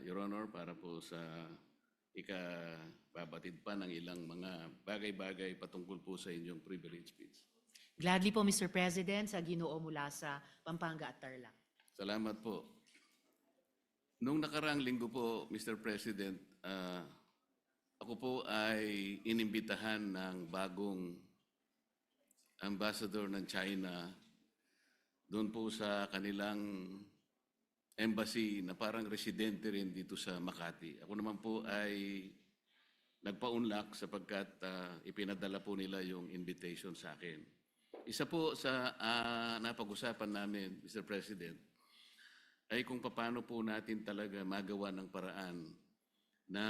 Your Honor, para po sa ikababatid pa ng ilang mga bagay-bagay patungkol po sa inyong privilege speech. Gladly po, Mr. President, sa Ginoo mula sa Pampanga at Tarlac. Salamat po. Nung nakaraang linggo po, Mr. President, ako po ay inimbitahan ng bagong ambassador ng China doon po sa kanilang embassy na parang residente rin dito sa Makati. Ako naman po ay nagpaunlak sapagkat ipinadala po nila yung invitation sa akin. Isa po sa napag-usapan namin, Mr. President, ay kung paano po natin talaga magawa ng paraan na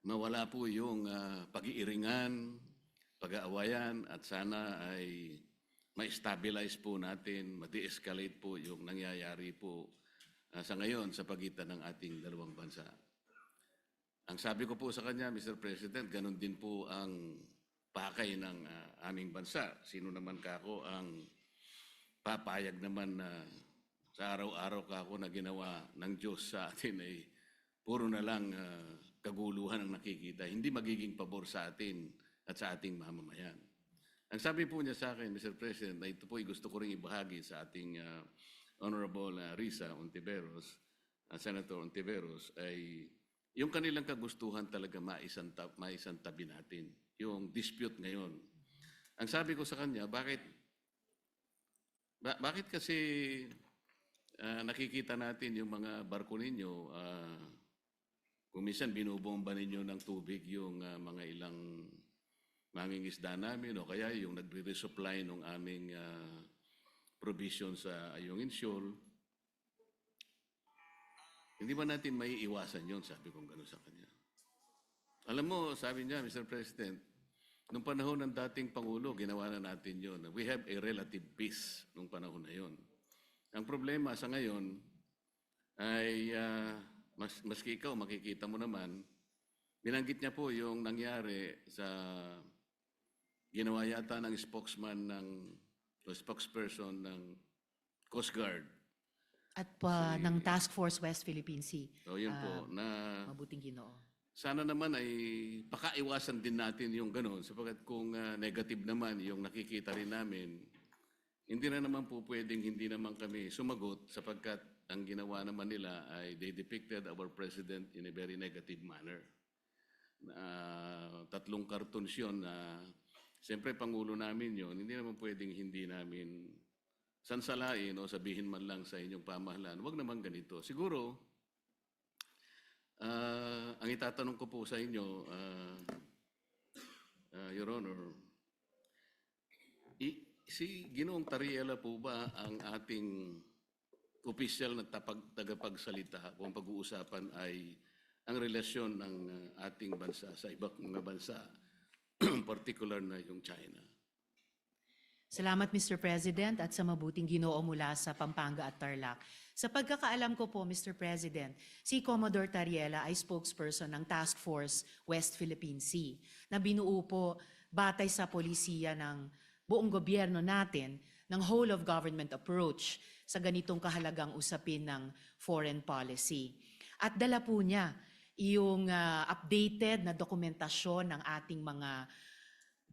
mawala po yung pag-iiringan, pag-aawayan at sana ay ma-stabilize po natin, ma-de-escalate po yung nangyayari po sa ngayon sa pagitan ng ating dalawang bansa. Ang sabi ko po sa kanya, Mr. President, ganun din po ang pakay ng aming bansa. Sino naman kako ang papayag naman na sa araw-araw kako na ginawa ng Diyos sa atin ay puro na lang kaguluhan ang nakikita. Hindi magiging pabor sa atin at sa ating mamamayan. Ang sabi po niya sa akin, Mr. President, na ito po ay gusto ko ring ibahagi sa ating Honorable Risa Ontiveros, Senator Ontiveros, ay yung kanilang kagustuhan talaga maisantabi natin, yung dispute ngayon. Ang sabi ko sa kanya, bakit kasi nakikita natin yung mga barko ninyo, kung minsan binubomba ninyo ng tubig yung mga ilang mangingisda namin o kaya yung nagre-resupply ng aming provision sa Ayungin Shoal. Hindi ba natin may iwasan yun? Sabi kong gano'n sa kanya. Alam mo, sabi niya, Mr. President, nung panahon ng dating Pangulo, ginawa na natin yun. We have a relative peace nung panahon na yun. Ang problema sa ngayon ay, maski ikaw, makikita mo naman, binanggit niya po yung nangyari sa ginawa yata ng spokesperson ng Coast Guard. At ng Task Force West Philippine Sea. So yun po, na Mabuting Ginoo. sana naman ay pakaiwasan din natin yung gano'n sapagkat kung negative naman yung nakikita rin namin, hindi na naman po pwedeng hindi naman kami sumagot sapagkat ang ginawa naman nila ay they depicted our president in a very negative manner. 3 cartoons yun na siyempre Pangulo namin yun, hindi naman pwedeng hindi namin sansalain o sabihin man lang sa inyong pamahalaan, huwag naman ganito. Siguro, ang itatanong ko po sa inyo, Your Honor, si Ginoong Tariela po ba ang ating opisyal na tagapagsalita kung pag-uusapan ay ang relasyon ng ating bansa sa ibang mga bansa, particular na yung China? Salamat, Mr. President, at sa Mabuting Ginoo mula sa Pampanga at Tarlac. Sa pagkakaalam ko po, Mr. President, si Commodore Tariela ay spokesperson ng Task Force West Philippine Sea na binuo po batay sa polisiya ng buong gobyerno natin ng whole of government approach sa ganitong kahalagang usapin ng foreign policy. At dala po niya yung updated na dokumentasyon ng ating mga,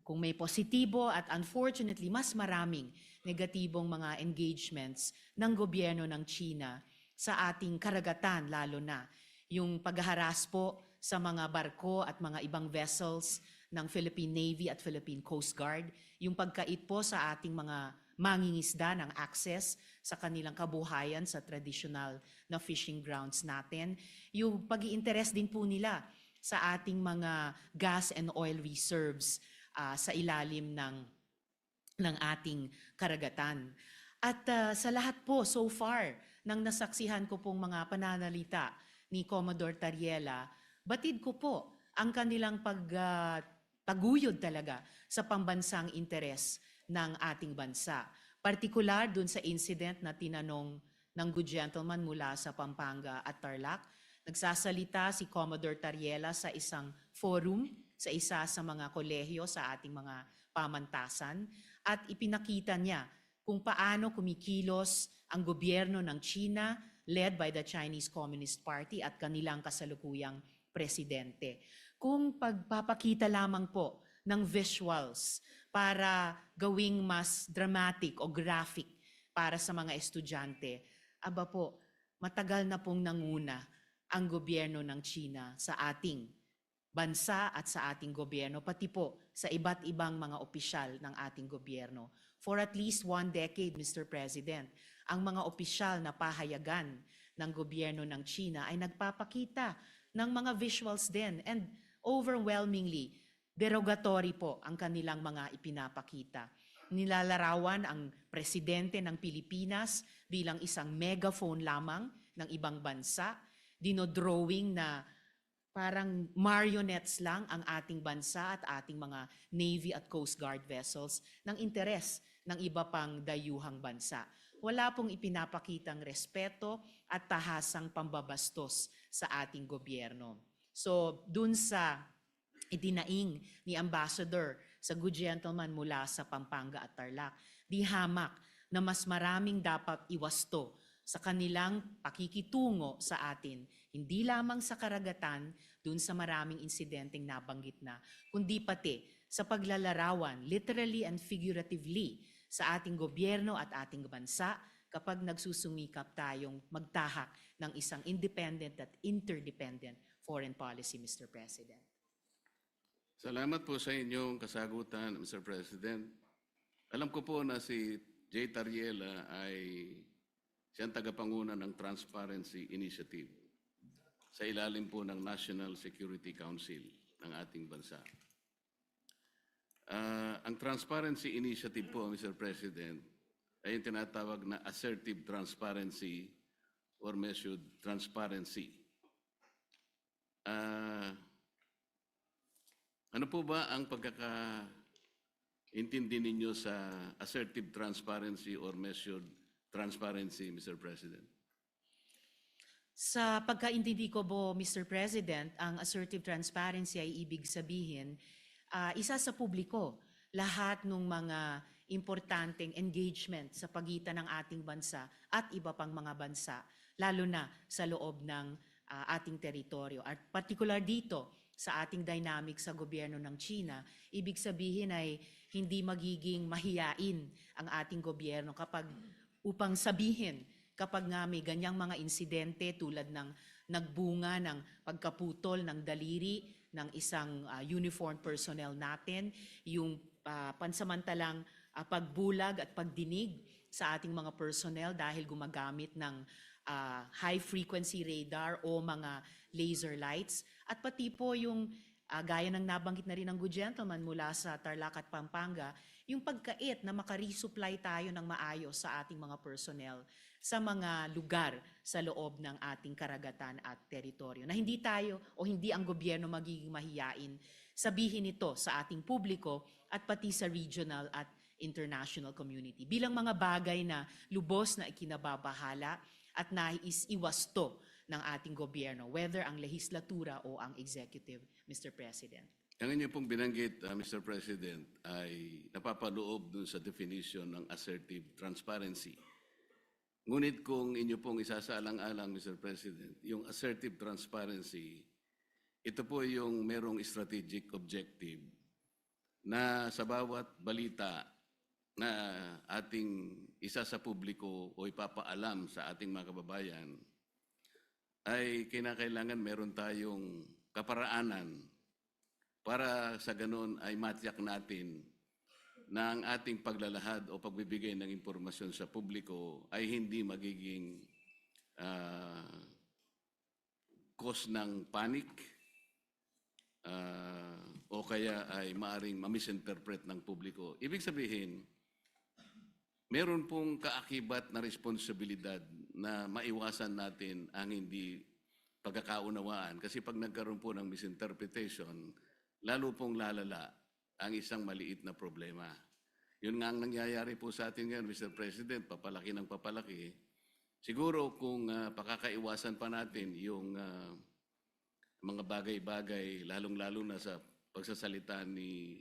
kung may positibo at unfortunately mas maraming negatibong mga engagements ng gobyerno ng China sa ating karagatan, lalo na yung paghaharas po sa mga barko at mga ibang vessels ng Philippine Navy at Philippine Coast Guard, yung pagkait po sa ating mga mangingisda ng access sa kanilang kabuhayan sa traditional na fishing grounds natin, yung pag-i-interest din po nila sa ating mga gas and oil reserves sa ilalim ng ating karagatan. At sa lahat po, so far, nang nasaksihan ko pong mga pananalita ni Commodore Tariela, batid ko po ang kanilang paguyod talaga sa pambansang interes ng ating bansa. Partikular dun sa incident na tinanong ng good gentleman mula sa Pampanga at Tarlac, nagsasalita si Commodore Tariela sa isang forum, sa isa sa mga kolehiyo sa ating mga pamantasan, at ipinakita niya kung paano kumikilos ang gobyerno ng China led by the Chinese Communist Party at kanilang kasalukuyang presidente. Kung pagpapakita lamang po ng visuals para gawing mas dramatic o graphic para sa mga estudyante, aba po, matagal na pong nanguna ang gobyerno ng China sa ating bansa at sa ating gobyerno, pati po sa iba't ibang mga opisyal ng ating gobyerno. For at least 1 decade, Mr. President, ang mga opisyal na pahayagan ng gobyerno ng China ay nagpapakita ng mga visuals din, and overwhelmingly derogatory po ang kanilang mga ipinapakita. Nilalarawan ang presidente ng Pilipinas bilang isang megaphone lamang ng ibang bansa, dinodrawing na parang marionettes lang ang ating bansa at ating mga Navy at Coast Guard vessels ng interes ng iba pang dayuhang bansa. Wala pong ipinapakitang respeto at tahasang pambabastos sa ating gobyerno. So, dun sa itinaing ni Ambassador sa good gentleman mula sa Pampanga at Tarlac, di hamak na mas maraming dapat iwasto sa kanilang pakikitungo sa atin, hindi lamang sa karagatan, dun sa maraming insidenteng nabanggit na, kundi pati sa paglalarawan, literally and figuratively, sa ating gobyerno at ating bansa kapag nagsusumikap tayong magtahak ng isang independent at interdependent foreign policy, Mr. President. Salamat po sa inyong kasagutan, Mr. President. Alam ko po na si Jay Tariela ay siyang tagapanguna ng Transparency Initiative sa ilalim po ng National Security Council ng ating bansa. Ang Transparency Initiative po, Mr. President, ay yung tinatawag na assertive transparency or measured transparency. Ano po ba ang pagkakaintindi ninyo sa assertive transparency or measured transparency, Mr. President? Sa pagkaintindi ko po, Mr. President, ang assertive transparency ay ibig sabihin, isa sa publiko, lahat ng mga importanteng engagement sa pagitan ng ating bansa at iba pang mga bansa, lalo na sa loob ng ating teritoryo. At particular dito, sa ating dynamic sa gobyerno ng China, ibig sabihin ay hindi magiging mahiyain ang ating gobyerno upang sabihin kapag nga may ganyang mga insidente tulad ng nagbunga ng pagkaputol ng daliri ng isang uniformed personnel natin, yung pansamantalang pagbulag at pagdinig sa ating mga personnel dahil gumagamit ng high-frequency radar o mga laser lights, at pati po yung gaya ng nabanggit na rin ng good gentleman mula sa Tarlac at Pampanga, yung pagkait na makaresupply tayo ng maayos sa ating mga personnel sa mga lugar sa loob ng ating karagatan at teritoryo. Na hindi tayo o hindi ang gobyerno magiging mahiyain sabihin ito sa ating publiko at pati sa regional at international community bilang mga bagay na lubos na ikinababahala at nais iwasto ng ating gobyerno, whether ang lehislatura o ang executive, Mr. President. Ang inyo pong binanggit, Mr. President, ay napapaloob dun sa definition ng assertive transparency. Ngunit kung inyo pong isasaalang-alang, Mr. President, yung assertive transparency, ito po yung merong strategic objective na sa bawat balita na ating isa sa publiko o ipapaalam sa ating mga kababayan, ay kinakailangan meron tayong kaparaanan para sa ganun ay matiyak natin na ang ating paglalahad o pagbibigay ng impormasyon sa publiko ay hindi magiging cause ng panic o kaya ay maaring ma-misinterpret ng publiko. Ibig sabihin, meron pong kaakibat na responsibilidad na maiwasan natin ang hindi pagkakaunawaan. Kasi pag nagkaroon po ng misinterpretation, lalo pong lalala ang isang maliit na problema. Yun nga ang nangyayari po sa atin ngayon, Mr. President, papalaki ng papalaki. Siguro kung pakakaiwasan pa natin yung mga bagay-bagay, lalong-lalo na sa pagsasalita ni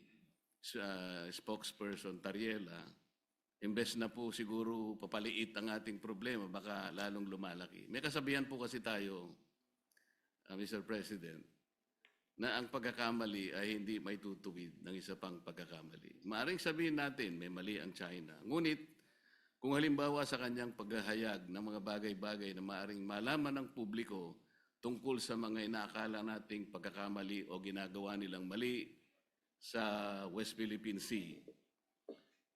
spokesperson Tariela, imbes na po siguro papaliit ang ating problema, baka lalong lumalaki. May kasabihan po kasi tayo, Mr. President, na ang pagkakamali ay hindi may tutuwid ng isa pang pagkakamali. Maaring sabihin natin, may mali ang China. Ngunit, kung halimbawa sa kanyang paghahayag ng mga bagay-bagay na maaring malaman ng publiko tungkol sa mga inaakala nating pagkakamali o ginagawa nilang mali sa West Philippine Sea,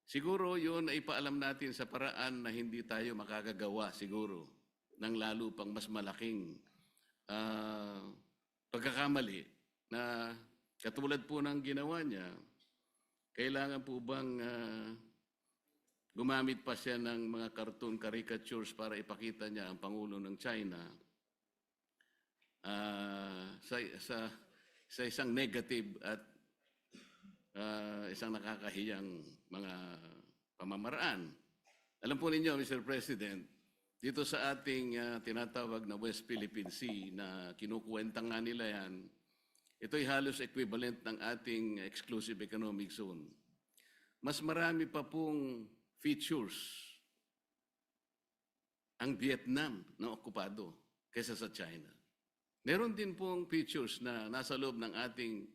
siguro yun ay paalam natin sa paraan na hindi tayo makakagawa siguro ng lalo pang mas malaking pagkakamali na katulad po ng ginawa niya. Kailangan po bang gumamit pa siya ng mga cartoon caricatures para ipakita niya ang Pangulo ng China sa isang negative at isang nakakahiyang mga pamamaraan. Alam po ninyo, Mr. President, dito sa ating tinatawag na West Philippine Sea na kinukuwenta nga nila yan, ito'y halos equivalent ng ating exclusive economic zone. Mas marami pa pong features ang Vietnam na okupado kaysa sa China. Meron din pong features na nasa loob ng ating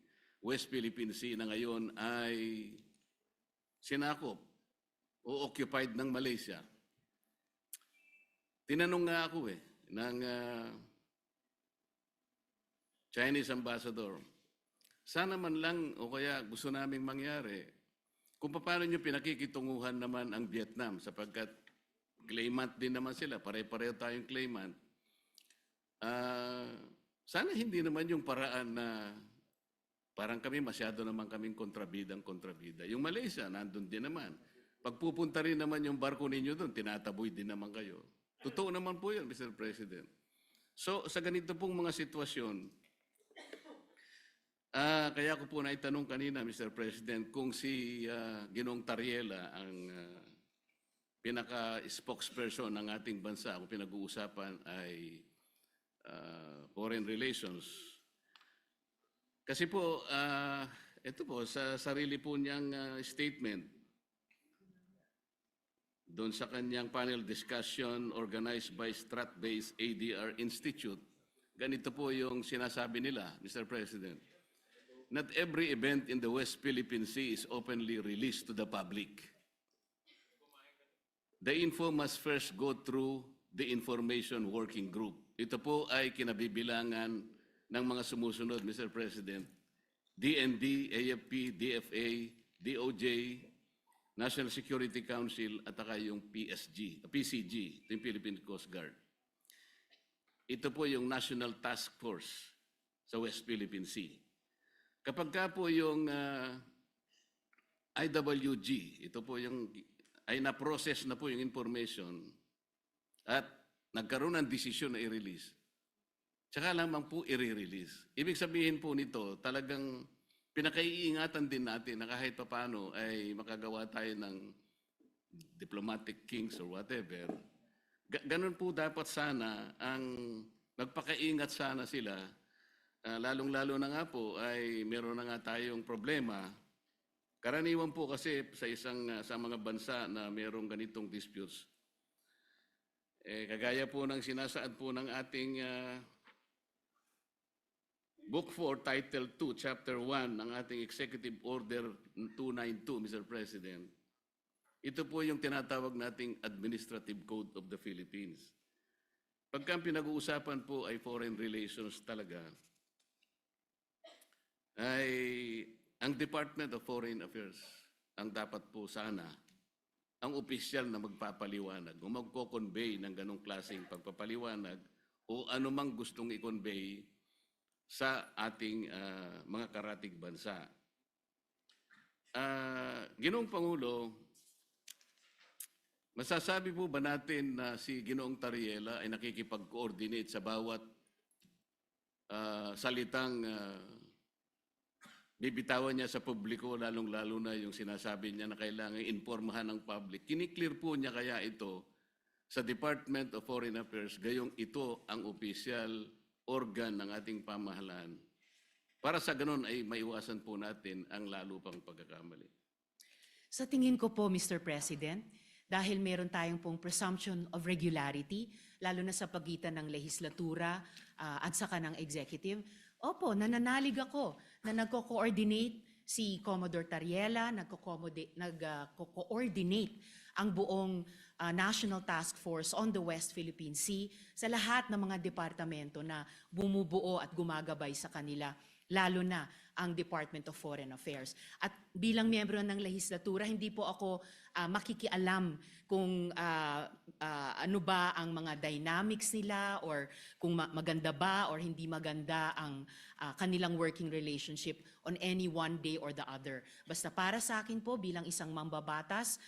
West Philippine Sea na ngayon ay sinakop o occupied ng Malaysia. Tinanong nga ako ng Chinese ambassador, sana man lang o kaya gusto naming mangyari kung paano nyo pinakikitunguhan naman ang Vietnam sapagkat claimant din naman sila, pare-pareho tayong claimant. Sana hindi naman yung paraan na parang kami masyado naman kaming kontrabida. Yung Malaysia, nandun din naman. Pagpupunta rin naman yung barko ninyo doon, tinataboy din naman kayo. Totoo naman po yun, Mr. President. So, sa ganito pong mga sitwasyon, kaya ko po naitanong kanina, Mr. President, kung si Ginoong Tariela ang pinaka-spokesperson ng ating bansa, kung pinag-uusapan ay foreign relations. Kasi po, ito po, sa sarili po niyang statement, doon sa kanyang panel discussion organized by Strat-based ADR Institute, ganito po yung sinasabi nila, Mr. President. Not every event in the West Philippine Sea is openly released to the public. The info must first go through the Information Working Group. Ito po ay kinabibilangan ng mga sumusunod, Mr. President. DND, AFP, DFA, DOJ, National Security Council, at saka yung PCG, yung Philippine Coast Guard. Ito po yung National Task Force sa West Philippine Sea. Kapag ka po yung IWG, ito po yung, ay na-process na po yung information at nagkaroon ng desisyon na i-release, tsaka lamang po i-release. Ibig sabihin po nito, talagang pinakaiingatan din natin na kahit paano ay makagawa tayo ng diplomatic kings or whatever. Ganun po dapat sana ang magpakaingat sana sila. Lalong-lalo na nga po ay meron na nga tayong problema. Karaniwan po kasi sa mga bansa na merong ganitong disputes. Kagaya po ng sinasaad po ng ating Book 4, Title 2, Chapter 1 ng ating Executive Order 292, Mr. President. Ito po yung tinatawag nating Administrative Code of the Philippines. Pagka pinag-uusapan po ay foreign relations talaga, ay ang Department of Foreign Affairs ang dapat po sana ang opisyal na magpapaliwanag o magko-convey ng ganong klaseng pagpapaliwanag o anumang gustong i-convey sa ating mga karatig bansa. Ginoong Pangulo, masasabi po ba natin na si Ginoong Tariela ay nakikipag-coordinate sa bawat salitang bibitawan niya sa publiko, lalong-lalo na yung sinasabi niya na kailangan informahan ng public? Kiniklear po niya kaya ito sa Department of Foreign Affairs, gayong ito ang opisyal organ ng ating pamahalaan. Para sa ganun ay maiwasan po natin ang lalo pang pagkakamali. Sa tingin ko po, Mr. President, dahil meron tayong pong presumption of regularity, lalo na sa pagitan ng lehislatura at saka ng executive. Opo, nananalig ako na nagko-coordinate si Commodore Tariela, nagko-coordinate ang buong National Task Force on the West Philippine Sea sa lahat ng mga departamento na bumubuo at gumagabay sa kanila, lalo na ang Department of Foreign Affairs. At bilang miyembro ng lehislatura, hindi po ako makikialam kung ano ba ang mga dynamics nila or kung maganda ba or hindi maganda ang kanilang working relationship on any one day or the other. Basta para sa akin po bilang isang mambabatas,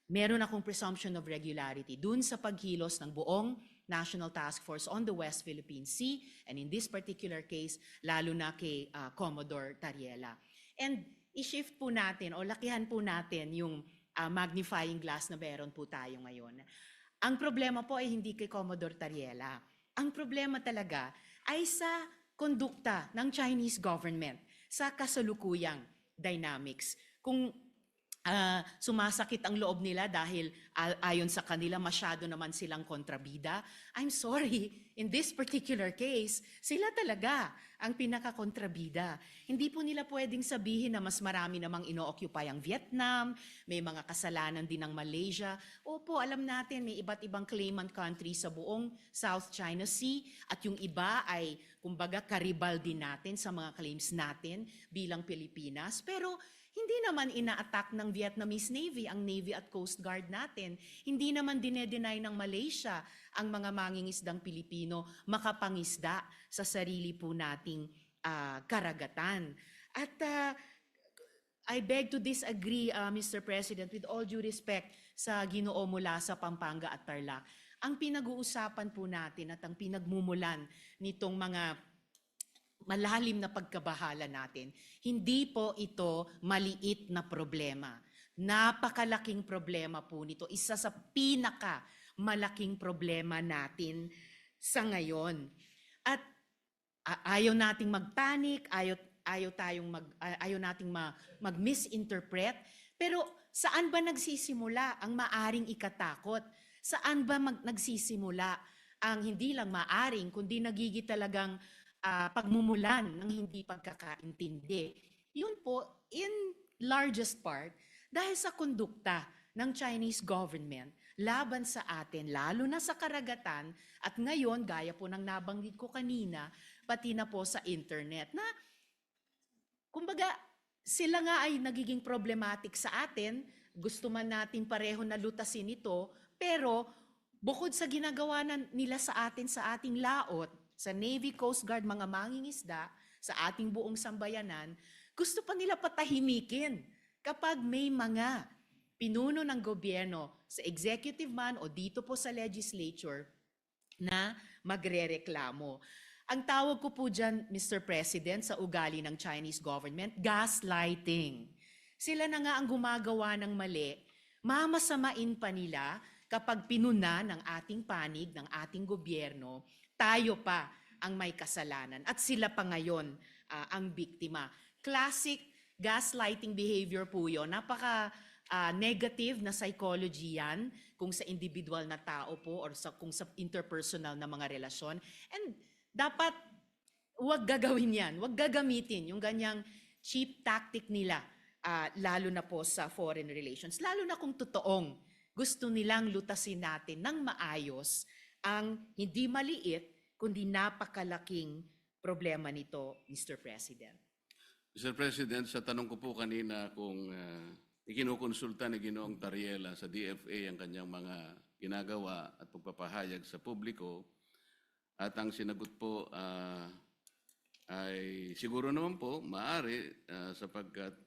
meron akong presumption of regularity dun sa paghilos ng buong National Task Force on the West Philippine Sea, and in this particular case, lalo na kay Commodore Tariela. And i-shift po natin o lakihan po natin yung magnifying glass na meron po tayo ngayon. Ang problema po ay hindi kay Commodore Tariela. Ang problema talaga ay sa kondukta ng Chinese government sa kasalukuyang dynamics. Kung sumasakit ang loob nila dahil ayon sa kanila masyado naman silang kontrabida. I'm sorry, in this particular case, sila talaga ang pinaka-kontrabida. Hindi po nila pwedeng sabihin na mas marami namang ino-occupy ang Vietnam, may mga kasalanan din ng Malaysia. Opo, alam natin may iba't ibang claimant country sa buong South China Sea at yung iba ay kumbaga karibal din natin sa mga claims natin bilang Pilipinas. Pero hindi naman ina-attack ng Vietnamese Navy ang Navy at Coast Guard natin. Hindi naman dinedenay ng Malaysia ang mga mangingisdang Pilipino makapangisda sa sarili po nating karagatan. At I beg to disagree, Mr. President, with all due respect sa Ginoo mula sa Pampanga at Tarlac. Ang pinag-uusapan po natin at ang pinagmumulan nitong mga malalim na pagkabahala natin, hindi po ito maliit na problema. Napakalaking problema po nito. Isa sa malaking problema natin sa ngayon. At ayaw nating magpanik, ayaw nating mag-misinterpret. Pero saan ba nagsisimula ang maaring ikatakot? Saan ba nagsisimula ang hindi lang maaring, kundi nagiging talagang pagmumulan ng hindi pagkakaintindi? Yun po, in largest part, dahil sa kondukta ng Chinese government laban sa atin, lalo na sa karagatan, at ngayon, gaya po ng nabanggit ko kanina, pati na po sa internet, na kumbaga, sila nga ay nagiging problematic sa atin, gusto man natin pareho na lutasin ito, pero bukod sa ginagawa nila sa atin sa ating laot, sa Navy, Coast Guard, mga mangingisda, sa ating buong sambayanan, gusto pa nila patahimikin kapag may mga pinuno ng gobyerno sa executive man o dito po sa legislature na magrereklamo. Ang tawag ko po dyan, Mr. President, sa ugali ng Chinese government, gaslighting. Sila na nga ang gumagawa ng mali, mamasamain pa nila kapag pinuna ng ating panig, ng ating gobyerno, tayo pa ang may kasalanan at sila pa ngayon ang biktima. Classic gaslighting behavior po yun. Napaka negative na psychology yan kung sa individual na tao po or kung sa interpersonal na mga relasyon. And dapat huwag gagawin yan, huwag gagamitin yung ganyang cheap tactic nila, lalo na po sa foreign relations. Lalo na kung totoong gusto nilang lutasin natin ng maayos ang hindi maliit, kundi napakalaking problema nito, Mr. President. Mr. President, sa tanong ko po kanina kung ikinukonsulta ni Ginoong Tariela sa DFA ang kanyang mga ginagawa at pagpapahayag sa publiko, at ang sinagot po ay siguro naman po, maaari sapagkat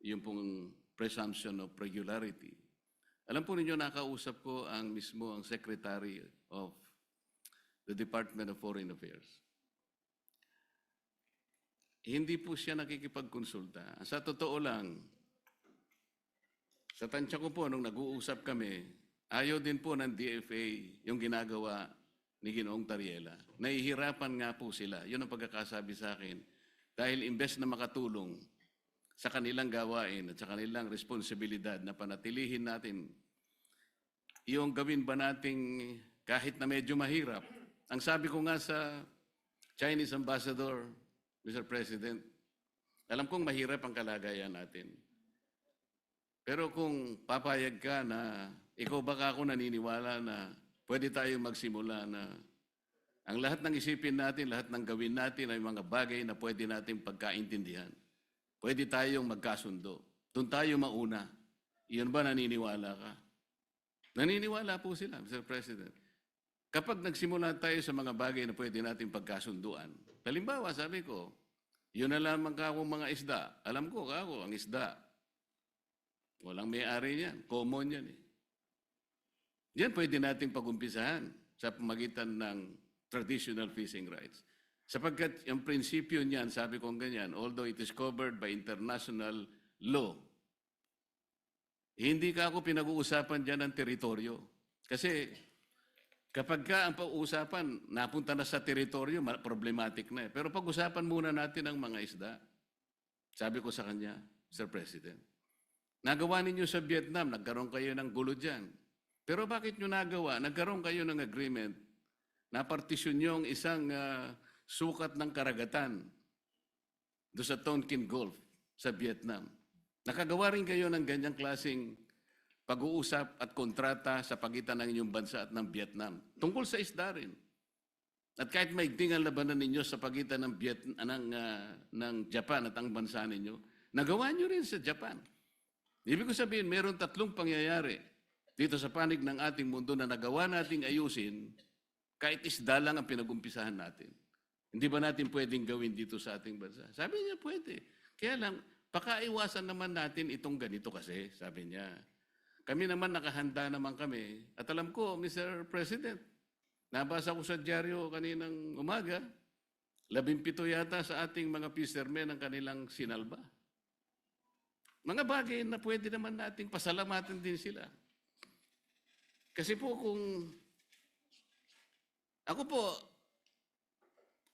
yung pong presumption of regularity. Alam po ninyo, nakausap ko ang Secretary of the Department of Foreign Affairs. Hindi po siya nakikipagkonsulta. Sa totoo lang, sa tansya ko po, nung nag-uusap kami, ayaw din po ng DFA yung ginagawa ni Ginoong Tariela. Nahihirapan nga po sila. Yun ang pagkakasabi sa akin. Dahil imbes na makatulong sa kanilang gawain at sa kanilang responsibilidad na panatilihin natin yung gawin ba nating kahit na medyo mahirap. Ang sabi ko nga sa Chinese ambassador, Mr. President, alam kong mahirap ang kalagayan natin. Pero kung papayag ka na ikaw baka ako naniniwala na pwede tayong magsimula na ang lahat ng isipin natin, lahat ng gawin natin ay mga bagay na pwede natin pagkaintindihan. Pwede tayong magkasundo. Doon tayo mauna. Iyan ba naniniwala ka? Naniniwala po sila, Mr. President. Kapag nagsimula tayo sa mga bagay na pwede natin pagkasunduan, halimbawa, sabi ko, yun na lamang ka akong mga isda. Alam ko, ako, ang isda. Walang may-ari niyan. Common yan eh. Yan pwede natin pag-umpisahan sa pamagitan ng traditional fishing rights. Sapagkat yung prinsipyo niyan, sabi ko ganyan, although it is covered by international law, hindi ka ako pinag-uusapan dyan ng teritoryo. Kasi kapag ka ang pag-uusapan, napunta na sa teritoryo, problematic na eh. Pero pag-usapan muna natin ang mga isda. Sabi ko sa kanya, Sir President, nagawa ninyo sa Vietnam, nagkaroon kayo ng gulo dyan. Pero bakit nyo nagawa? Nagkaroon kayo ng agreement na partisyon yung isang sukat ng karagatan doon sa Tonkin Gulf sa Vietnam. Nakagawa rin kayo ng ganyang klaseng pag-uusap at kontrata sa pagitan ng inyong bansa at ng Vietnam. Tungkol sa isda rin. At kahit maigting ang labanan ninyo sa pagitan ng Japan at ang bansa ninyo, nagawa nyo rin sa Japan. Ibig ko sabihin, meron tatlong pangyayari dito sa panig ng ating mundo na nagawa nating ayusin kahit isda lang ang pinag-umpisahan natin. Hindi ba natin pwedeng gawin dito sa ating bansa? Sabi niya, pwede. Kaya lang, pakaiwasan naman natin itong ganito kasi, sabi niya. Kami naman nakahanda naman kami. At alam ko, Mr. President, nabasa ko sa dyaryo kaninang umaga, 17 yata sa ating mga fishermen ang kanilang sinalba. Mga bagay na pwede naman nating pasalamatan din sila. Kasi po kung ako po,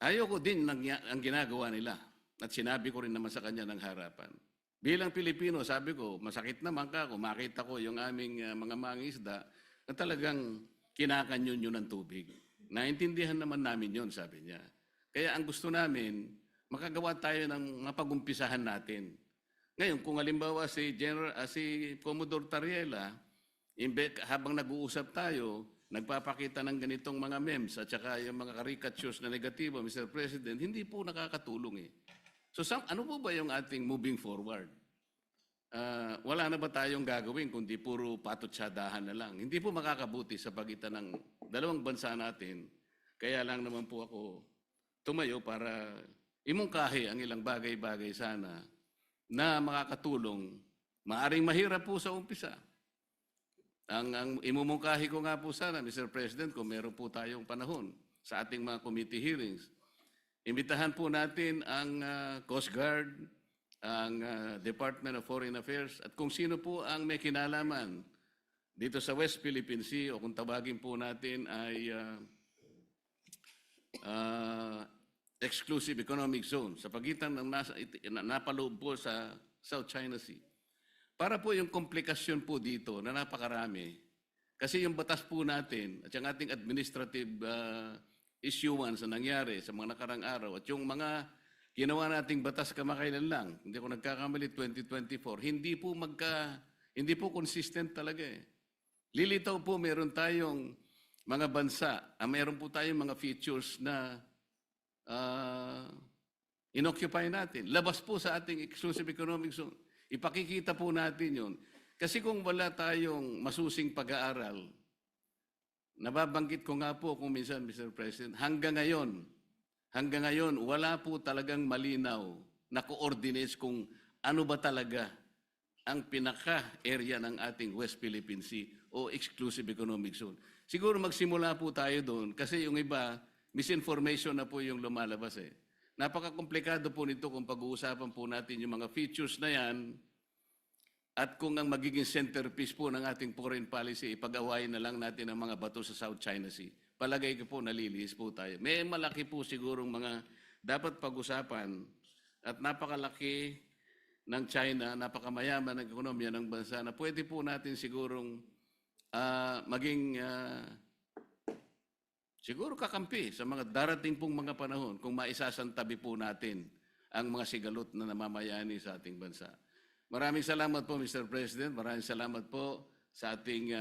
ayoko din ang ginagawa nila. At sinabi ko rin naman sa kanya ng harapan. Bilang Pilipino, sabi ko, masakit naman ka kung makita ko yung aming mga mangisda na talagang kinakanyon yun ng tubig. Naintindihan naman namin yun, sabi niya. Kaya ang gusto namin, makagawa tayo ng mapag-umpisahan natin. Ngayon, kung halimbawa si Commodore Tariela, habang nag-uusap tayo, nagpapakita ng ganitong mga memes at saka yung mga caricatures na negatibo, Mr. President, hindi po nakakatulong eh. So ano po ba yung ating moving forward? Wala na ba tayong gagawin kundi puro patutsadahan na lang? Hindi po makakabuti sa pagitan ng dalawang bansa natin. Kaya lang naman po ako tumayo para imungkahi ang ilang bagay-bagay sana na makakatulong. Maaring mahirap po sa umpisa. Ang imumungkahi ko nga po sana, Mr. President, kung meron po tayong panahon sa ating mga committee hearings, imbitahan po natin ang Coast Guard, ang Department of Foreign Affairs, at kung sino po ang may kinalaman dito sa West Philippine Sea, o kung tawagin po natin ay Exclusive Economic Zone, sa pagitan ng napaloob po sa South China Sea. Para po yung komplikasyon po dito na napakarami, kasi yung batas po natin at yung ating administrative issuance na nangyari sa mga nakarang araw at yung mga ginawa nating batas kamakailan lang, hindi ko nagkakamali, 2024, hindi po consistent talaga eh. Lilitaw po, meron tayong mga bansa, meron po tayong mga features na inoccupy natin. Labas po sa ating exclusive economic zone. Ipakikita po natin yun. Kasi kung wala tayong masusing pag-aaral, nababanggit ko nga po kung minsan, Mr. President, hanggang ngayon, wala po talagang malinaw na coordinates kung ano ba talaga ang pinaka-area ng ating West Philippine Sea o Exclusive Economic Zone. Siguro magsimula po tayo doon kasi yung iba, misinformation na po yung lumalabas eh. Napaka-komplikado po nito kung pag-uusapan po natin yung mga features na yan at kung ang magiging centerpiece po ng ating foreign policy, ipag-awayin na lang natin ang mga bato sa South China Sea. Palagay ko po, nalilihis po tayo. May malaki po sigurong mga dapat pag-usapan at napakalaki ng China, napakamayaman ng ekonomiya ng bansa na pwede po natin sigurong maging siguro kakampi sa mga darating pong mga panahon kung maisasantabi po natin ang mga sigalot na namamayani sa ating bansa. Maraming salamat po, Mr. President. Maraming salamat po sa ating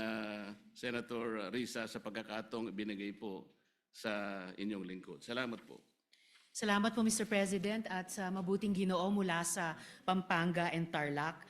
Senator Risa sa pagkakataong ibinigay po sa inyong lingkod. Salamat po. Salamat po, Mr. President, at sa mabuting Ginoo mula sa Pampanga and Tarlac.